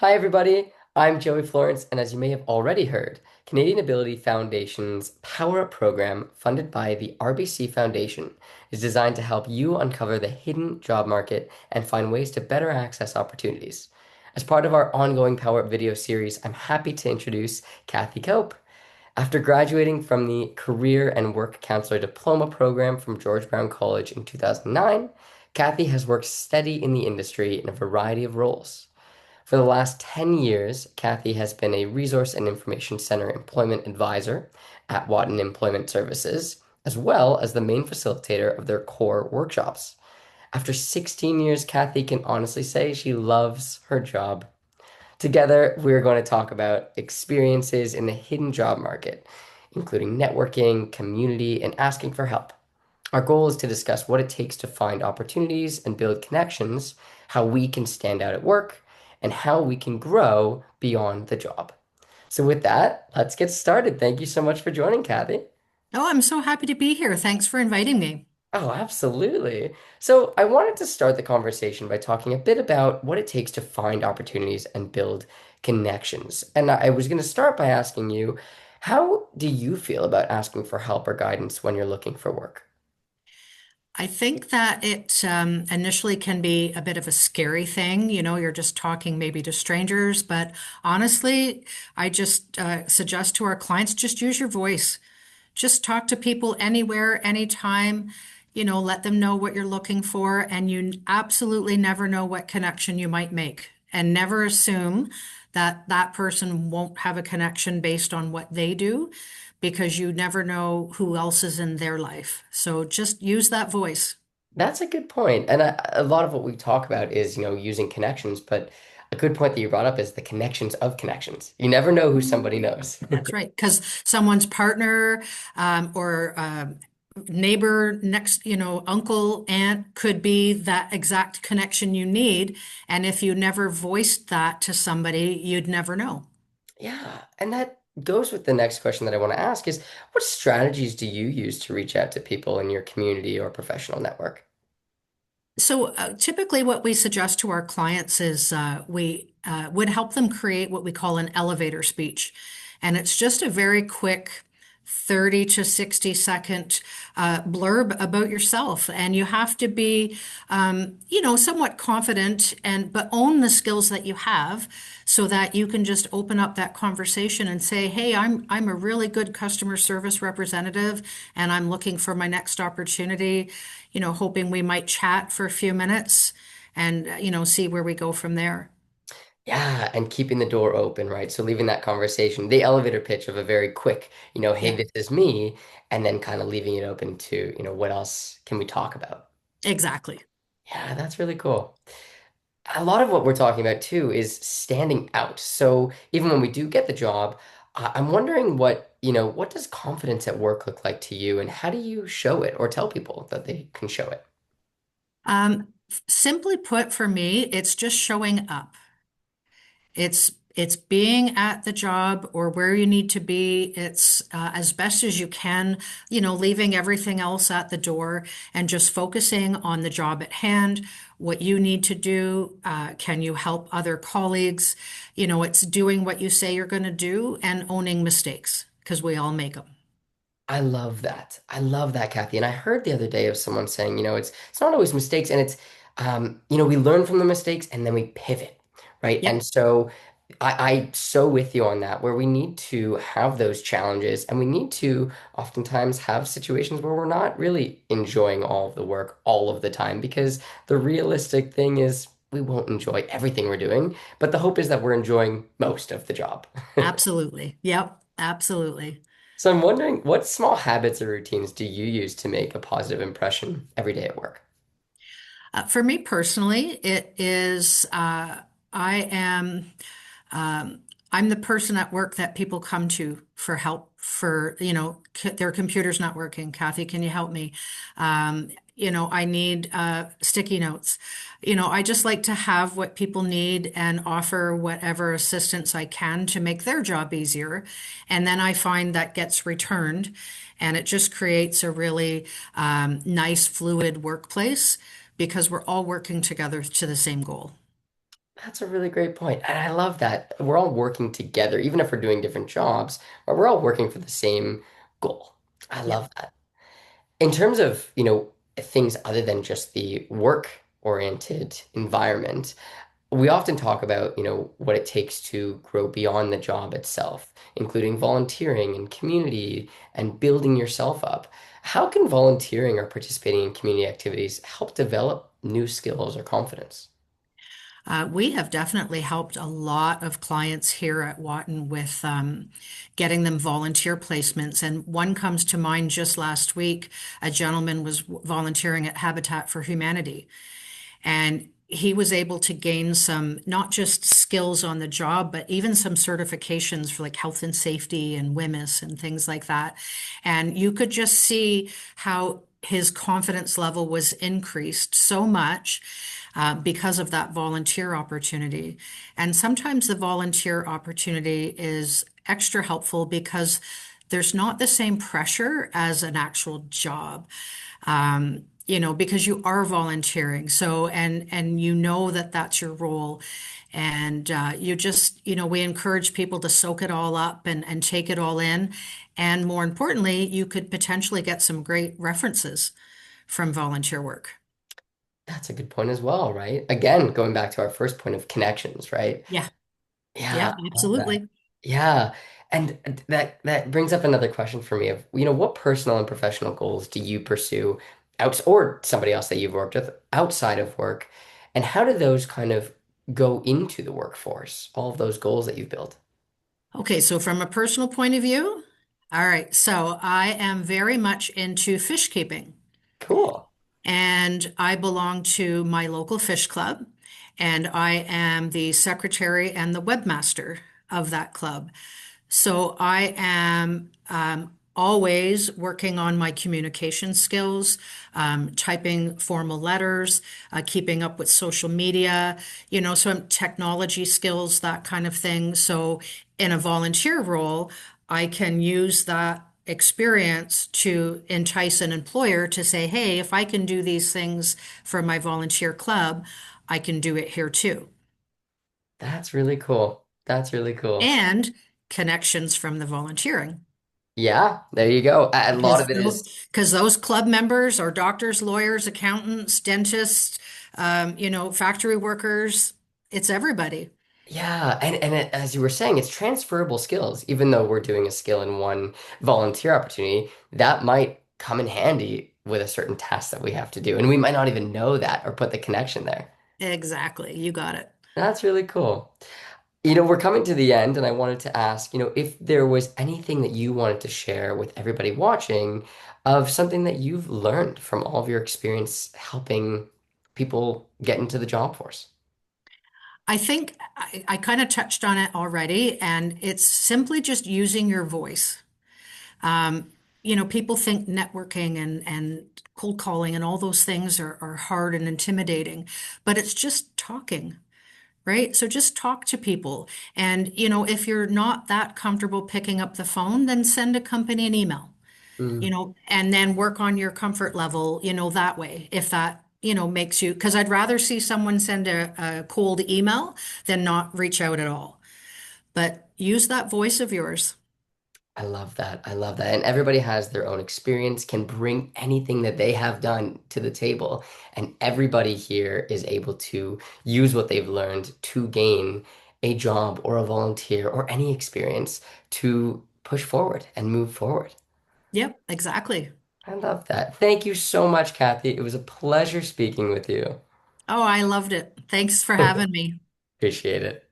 Hi, everybody. I'm Joey Florence, and as you may have already heard, Canadian Ability Foundation's Power Up program, funded by the RBC Foundation, is designed to help you uncover the hidden job market and find ways to better access opportunities. As part of our ongoing Power Up video series, I'm happy to introduce Cathy Cope. After graduating from the Career and Work Counselor Diploma program from George Brown College in 2009, Cathy has worked steady in the industry in a variety of roles. For the last 10 years, Cathy has been a Resource and Information Center employment advisor at Wotton Employment Services, as well as the main facilitator of their core workshops. After 16 years, Cathy can honestly say she loves her job. Together, we're going to talk about experiences in the hidden job market, including networking, community, and asking for help. Our goal is to discuss what it takes to find opportunities and build connections, how we can stand out at work, and how we can grow beyond the job. So, with that, let's get started. Thank you so much for joining, Cathy. Oh, I'm so happy to be here. Thanks for inviting me. Oh, absolutely. So, I wanted to start the conversation by talking a bit about what it takes to find opportunities and build connections. And I was going to start by asking you, how do you feel about asking for help or guidance when you're looking for work? I think that it initially can be a bit of a scary thing. You're just talking maybe to strangers, but honestly, I just suggest to our clients just use your voice. Just talk to people anywhere, anytime. Let them know what you're looking for, and you absolutely never know what connection you might make. And never assume that that person won't have a connection based on what they do, because you never know who else is in their life. So just use that voice. That's a good point. And a lot of what we talk about is, using connections, but a good point that you brought up is the connections of connections. You never know who somebody knows. That's right. Because someone's partner or neighbor, next, uncle, aunt could be that exact connection you need. And if you never voiced that to somebody, you'd never know. Yeah, and that goes with the next question that I want to ask is what strategies do you use to reach out to people in your community or professional network? So typically, what we suggest to our clients is we would help them create what we call an elevator speech. And it's just a very quick 30 to 60-second blurb about yourself. And you have to be, somewhat confident and but own the skills that you have so that you can just open up that conversation and say, hey, I'm a really good customer service representative and I'm looking for my next opportunity, hoping we might chat for a few minutes and, see where we go from there. Yeah, and keeping the door open, right? So leaving that conversation, the elevator pitch of a very quick, hey, Yeah, this is me, and then kind of leaving it open to, what else can we talk about? exactly. Yeah, that's really cool. A lot of what we're talking about too is standing out. So even when we do get the job, I'm wondering what does confidence at work look like to you, and how do you show it or tell people that they can show it? Simply put, for me, it's just showing up. It's being at the job or where you need to be. It's as best as you can, leaving everything else at the door and just focusing on the job at hand, what you need to do. Can you help other colleagues? It's doing what you say you're going to do and owning mistakes because we all make them. I love that. I love that, Kathy. And I heard the other day of someone saying, it's not always mistakes, and it's we learn from the mistakes and then we pivot, right? And Yep, so I so with you on that, where we need to have those challenges and we need to oftentimes have situations where we're not really enjoying all of the work all of the time, because the realistic thing is we won't enjoy everything we're doing, but the hope is that we're enjoying most of the job. absolutely. Yep, absolutely. So I'm wondering, what small habits or routines do you use to make a positive impression every day at work? For me personally, it is I am I'm the person at work that people come to for help for, their computer's not working. Kathy, can you help me? I need sticky notes. I just like to have what people need and offer whatever assistance I can to make their job easier. And then I find that gets returned, and it just creates a really nice, fluid workplace because we're all working together to the same goal. That's a really great point. And I love that. We're all working together, even if we're doing different jobs, but we're all working for the same goal. I Yeah. love that. In terms of, things other than just the work-oriented environment, we often talk about, what it takes to grow beyond the job itself, including volunteering and community and building yourself up. How can volunteering or participating in community activities help develop new skills or confidence? We have definitely helped a lot of clients here at Wotton with getting them volunteer placements. And one comes to mind just last week. A gentleman was volunteering at Habitat for Humanity. And he was able to gain some, not just skills on the job, but even some certifications for like health and safety and WMIS and things like that. And you could just see how his confidence level was increased so much because of that volunteer opportunity. And sometimes the volunteer opportunity is extra helpful because there's not the same pressure as an actual job. Because you are volunteering. So, and you know that that's your role. And you just, we encourage people to soak it all up and take it all in. And more importantly, you could potentially get some great references from volunteer work. That's a good point as well, right? Again, going back to our first point of connections, right? Yeah, Yeah, yeah, I love that. absolutely. Yeah. And that brings up another question for me of, what personal and professional goals do you pursue or somebody else that you've worked with outside of work? And how do those kind of go into the workforce, all of those goals that you've built? Okay, so from a personal point of view, all right, so I am very much into fish keeping. Cool. And I belong to my local fish club, and I am the secretary and the webmaster of that club. So I am always working on my communication skills, typing formal letters, keeping up with social media, some technology skills, that kind of thing. So in a volunteer role, I can use that experience to entice an employer to say, hey, if I can do these things for my volunteer club, I can do it here too. That's really cool. That's really cool. And connections from the volunteering. Yeah, there you go. A lot of it is. Because those club members are doctors, lawyers, accountants, dentists, factory workers. It's everybody. Yeah, and as you were saying, it's transferable skills. Even though we're doing a skill in one volunteer opportunity, that might come in handy with a certain task that we have to do, and we might not even know that or put the connection there. Exactly. You got it. That's really cool. We're coming to the end, and I wanted to ask, if there was anything that you wanted to share with everybody watching of something that you've learned from all of your experience helping people get into the job force. I think I kind of touched on it already, and it's simply just using your voice. People think networking and cold calling and all those things are hard and intimidating, but it's just talking. Right? So just talk to people. And, if you're not that comfortable picking up the phone, then send a company an email, Mm, and then work on your comfort level, that way, if that, makes you, because I'd rather see someone send a cold email than not reach out at all. But use that voice of yours. I love that. I love that. And everybody has their own experience, can bring anything that they have done to the table. And everybody here is able to use what they've learned to gain a job or a volunteer or any experience to push forward and move forward. Yep, exactly. I love that. Thank you so much, Kathy. It was a pleasure speaking with you. Oh, I loved it. Thanks for having me. Appreciate it.